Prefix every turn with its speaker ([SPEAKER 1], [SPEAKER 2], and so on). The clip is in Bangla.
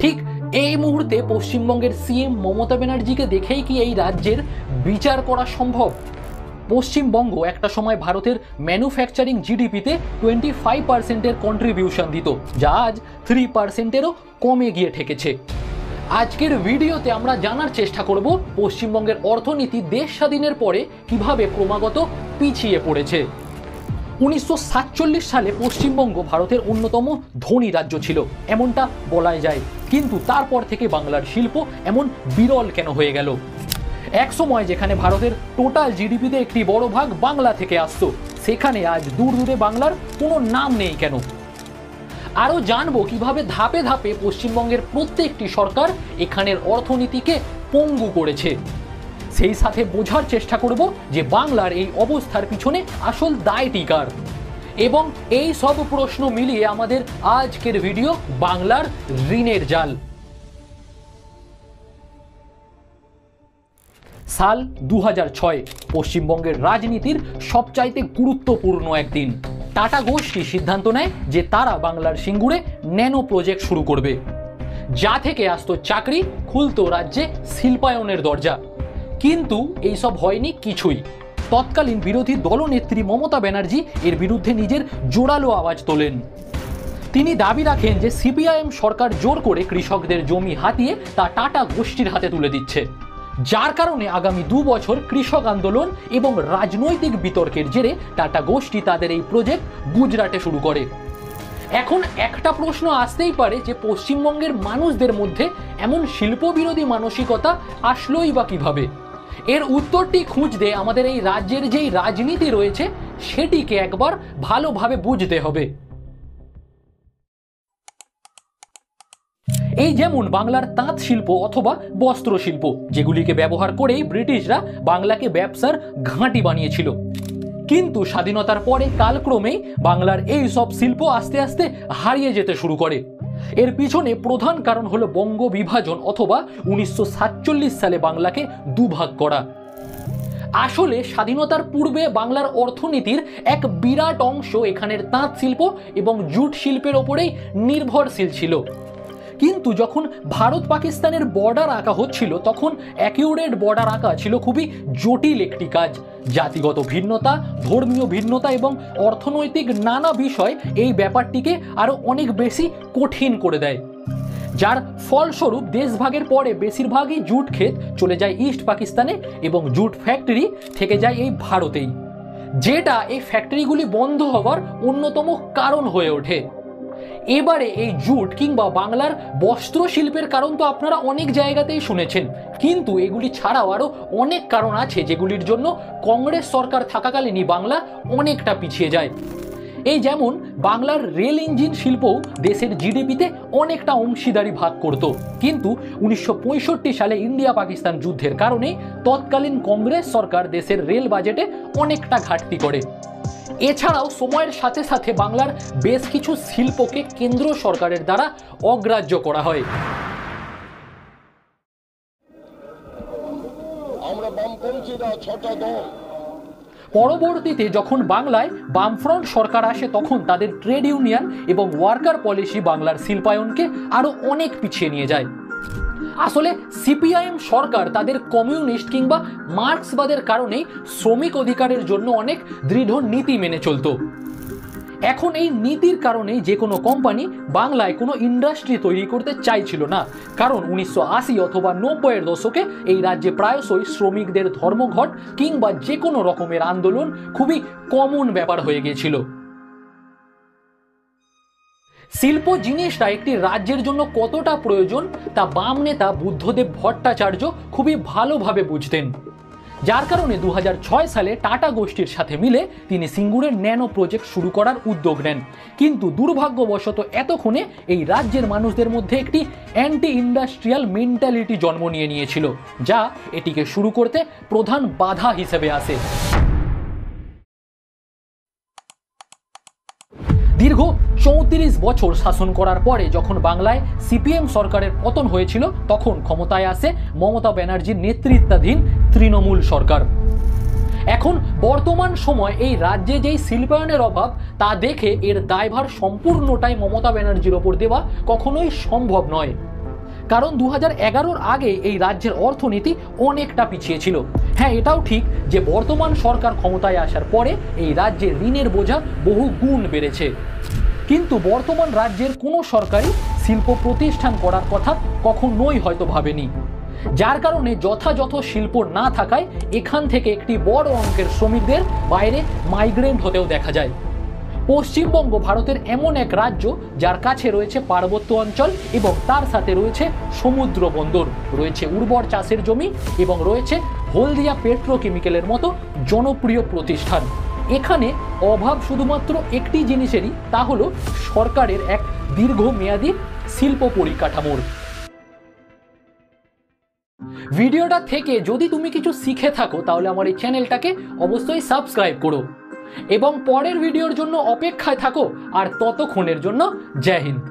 [SPEAKER 1] ঠিক এই মুহূর্তে পশ্চিমবঙ্গের সিএম মমতা ব্যানার্জিকে দেখেই কি এই রাজ্যের বিচার করা সম্ভব? পশ্চিমবঙ্গ একটা সময় ভারতের ম্যানুফ্যাকচারিং জিডিপিতে 25% কন্ট্রিবিউশন দিত, যা আজ 3%-এরও কমে গিয়ে ঠেকেছে। আজকের ভিডিওতে আমরা জানার চেষ্টা করব পশ্চিমবঙ্গের অর্থনীতি দেশ স্বাধীনের পরে কিভাবে ক্রমাগত পিছিয়ে পড়েছে। 1947 সালে পশ্চিমবঙ্গ ভারতের অন্যতম ধনী রাজ্য ছিল, এমনটা বলাই যায়। কিন্তু তারপর থেকে বাংলার শিল্প এমন বিরল কেন হয়ে গেল? এক সময় যেখানে ভারতের টোটাল জিডিপিতে একটি বড় ভাগ বাংলা থেকে আসতো, সেখানে আজ দূর দূরে বাংলার কোনো নাম নেই কেন? আরও জানবো কিভাবে ধাপে ধাপে পশ্চিমবঙ্গের প্রত্যেকটি সরকার এখানের অর্থনীতিকে পঙ্গু করেছে। সেই সাথে বোঝার চেষ্টা করব যে বাংলার এই অবস্থার পিছনে আসল দায়টি কার। এবং এই সব প্রশ্ন মিলিয়ে আমাদের আজকের ভিডিও বাংলার ঋণের জাল। সাল 2006, পশ্চিমবঙ্গের রাজনীতির সবচাইতে গুরুত্বপূর্ণ একদিন। টাটা গোষ্ঠী সিদ্ধান্ত নেয় যে তারা বাংলার সিঙ্গুরে ন্যানো প্রজেক্ট শুরু করবে, যা থেকে আসতো চাকরি, খুলতো রাজ্যে শিল্পায়নের দরজা। কিন্তু এইসব হয়নি কিছুই। তৎকালীন বিরোধী দলনেত্রী মমতা ব্যানার্জি এর বিরুদ্ধে নিজের জোরালো আওয়াজ তোলেন। তিনি দাবি রাখেন যে সিপিআইএম সরকার জোর করে কৃষকদের জমি হাতিয়ে তা টাটা গোষ্ঠীর হাতে তুলে দিচ্ছে, যার কারণে আগামী 2 বছর কৃষক আন্দোলন এবং রাজনৈতিক বিতর্কের জেরে টাটা গোষ্ঠী তাদের এই প্রজেক্ট গুজরাটে শুরু করে। এখন একটা প্রশ্ন আসতেই পারে যে পশ্চিমবঙ্গের মানুষদের মধ্যে এমন শিল্পবিরোধী মানসিকতা আসলোই বা কিভাবে? এর উত্তরটি খুঁজতে আমাদের এই রাজ্যের যেই রাজনীতি রয়েছে সেটিকে একবার ভালোভাবে বুঝতে হবে। এই যেমন বাংলার তাঁত শিল্প অথবা বস্ত্র শিল্প, যেগুলিকে ব্যবহার করেই ব্রিটিশরা বাংলাকে ব্যবসার ঘাঁটি বানিয়েছিল। কিন্তু স্বাধীনতার পরে কালক্রমেই বাংলার এই সব শিল্প আস্তে আস্তে হারিয়ে যেতে শুরু করে। এর পিছনে প্রধান কারণ হলো বঙ্গ বিভাজন অথবা 1947 সালে বাংলাকে দুভাগ করা। আসলে স্বাধীনতার পূর্বে বাংলার অর্থনীতির এক বিরাট অংশ এখানের তাঁত শিল্প এবং জুট শিল্পের ওপরেই নির্ভরশীল ছিল। কিন্তু যখন ভারত পাকিস্তানের বর্ডার আঁকা হচ্ছিল, তখন অ্যাকিউরেট বর্ডার আঁকা ছিল খুবই জটিল একটি কাজ। জাতিগত ভিন্নতা, ধর্মীয় ভিন্নতা এবং অর্থনৈতিক নানা বিষয় এই ব্যাপারটিকে আরও অনেক বেশি কঠিন করে দেয়, যার ফলস্বরূপ দেশভাগের পরে বেশিরভাগই জুট ক্ষেত চলে যায় ইস্ট পাকিস্তানে এবং জুট ফ্যাক্টরি থেকে যায় এই ভারতেই, যেটা এই ফ্যাক্টরিগুলি বন্ধ হওয়ার অন্যতম কারণ হয়ে ওঠে। এবারে এই জুট কিংবা বাংলার বস্ত্র শিল্পের কারণ তো আপনারা অনেক জায়গাতেই শুনেছেন, কিন্তু এগুলি ছাড়াও আরও অনেক কারণ আছে যেগুলির জন্য কংগ্রেস সরকার থাকাকালীনই বাংলা অনেকটা পিছিয়ে যায়। এই যেমন বাংলার রেল ইঞ্জিন শিল্পও দেশের জিডিপিতে অনেকটা অংশীদারি ভাগ করত, কিন্তু 1965 সালে ইন্ডিয়া পাকিস্তান যুদ্ধের কারণে তৎকালীন কংগ্রেস সরকার দেশের রেল বাজেটে অনেকটা ঘাটতি করে। এছাড়াও সময়ের সাথে সাথে বাংলার বেশ কিছু শিল্পকে কেন্দ্র সরকারের দ্বারা অগ্রাহ্য করা হয়। পরবর্তীতে যখন বাংলায় বামফ্রন্ট সরকার আসে, তখন তাদের ট্রেড ইউনিয়ন এবং ওয়ার্কার পলিসি বাংলার শিল্পায়নকে আরো অনেক পিছিয়ে নিয়ে যায়। আসলে সিপিআইএম সরকার তাদের কমিউনিস্ট কিংবা মার্ক্সবাদের কারণেই শ্রমিক অধিকারের জন্য অনেক দৃঢ় নীতি মেনে চলত। এখন এই নীতির কারণেই যে কোনো কোম্পানি বাংলায় কোনো ইন্ডাস্ট্রি তৈরি করতে চাইছিল না, কারণ 1980 অথবা 90-এর দশকে এই রাজ্যে প্রায়শই শ্রমিকদের ধর্মঘট কিংবা যে কোনো রকমের আন্দোলন খুবই কমন ব্যাপার হয়ে গিয়েছিল। শিল্প জিনিসটা একটি রাজ্যের জন্য কতটা প্রয়োজন তা বাম নেতা বুদ্ধদেব ভট্টাচার্য খুবই ভালোভাবে বুঝতেন, যার কারণে 2006 সালে টাটা গোষ্ঠীর সাথে মিলে তিনি সিঙ্গুরের ন্যানো প্রজেক্ট শুরু করার উদ্যোগ নেন। কিন্তু দুর্ভাগ্যবশত এতক্ষণে এই রাজ্যের মানুষদের মধ্যে একটি অ্যান্টি ইন্ডাস্ট্রিয়াল মেন্টালিটি জন্ম নিয়েছিল, যা এটিকে শুরু করতে প্রধান বাধা হিসেবে আসে। দীর্ঘ 34 বছর শাসন করার পরে যখন বাংলায় সিপিএম সরকারের পতন হয়েছিল, তখন ক্ষমতায় আসে মমতা ব্যানার্জির নেতৃত্বাধীন তৃণমূল সরকার। এখন বর্তমান সময় এই রাজ্যে যেই শিল্পায়নের অভাব তা দেখে এর দায়ভার সম্পূর্ণটাই মমতা ব্যানার্জির ওপর দেওয়া কখনোই সম্ভব নয়। কারণ 2011-র আগে এই রাজ্যের অর্থনীতি অনেকটা পিছিয়ে ছিল। হ্যাঁ, এটাও ঠিক যে বর্তমান সরকার ক্ষমতায় আসার পরে এই রাজ্যের ঋণের বোঝা বহু গুণ বেড়েছে। কিন্তু বর্তমান রাজ্যের কোনো সরকারই শিল্প প্রতিষ্ঠান করার কথা কখনোই হয়তো ভাবেনি, যার কারণে যথাযথ শিল্প না থাকায় এখান থেকে একটি বড় অঙ্কের শ্রমিকদের বাইরে মাইগ্রেন্ট হতেও দেখা যায়। পশ্চিমবঙ্গ ভারতের এমন এক রাজ্য যার কাছে রয়েছে পার্বত্য অঞ্চল এবং তার সাথে রয়েছে সমুদ্র বন্দর, রয়েছে উর্বর চাষের জমি এবং রয়েছে হলদিয়া পেট্রোকেমিক্যালের মতো জনপ্রিয় প্রতিষ্ঠান। এখানে অভাব শুধুমাত্র একটি জিনিসেরই, তা হলো সরকারের এক দীর্ঘমেয়াদী শিল্প পরিকাঠামোর। ভিডিওটা থেকে যদি তুমি কিছু শিখে থাকো তাহলে আমার এই চ্যানেলটাকে অবশ্যই সাবস্ক্রাইব করো এবং পরের ভিডিওর জন্য অপেক্ষায় থাকো। আর ততক্ষণের জন্য জয় হিন্দ।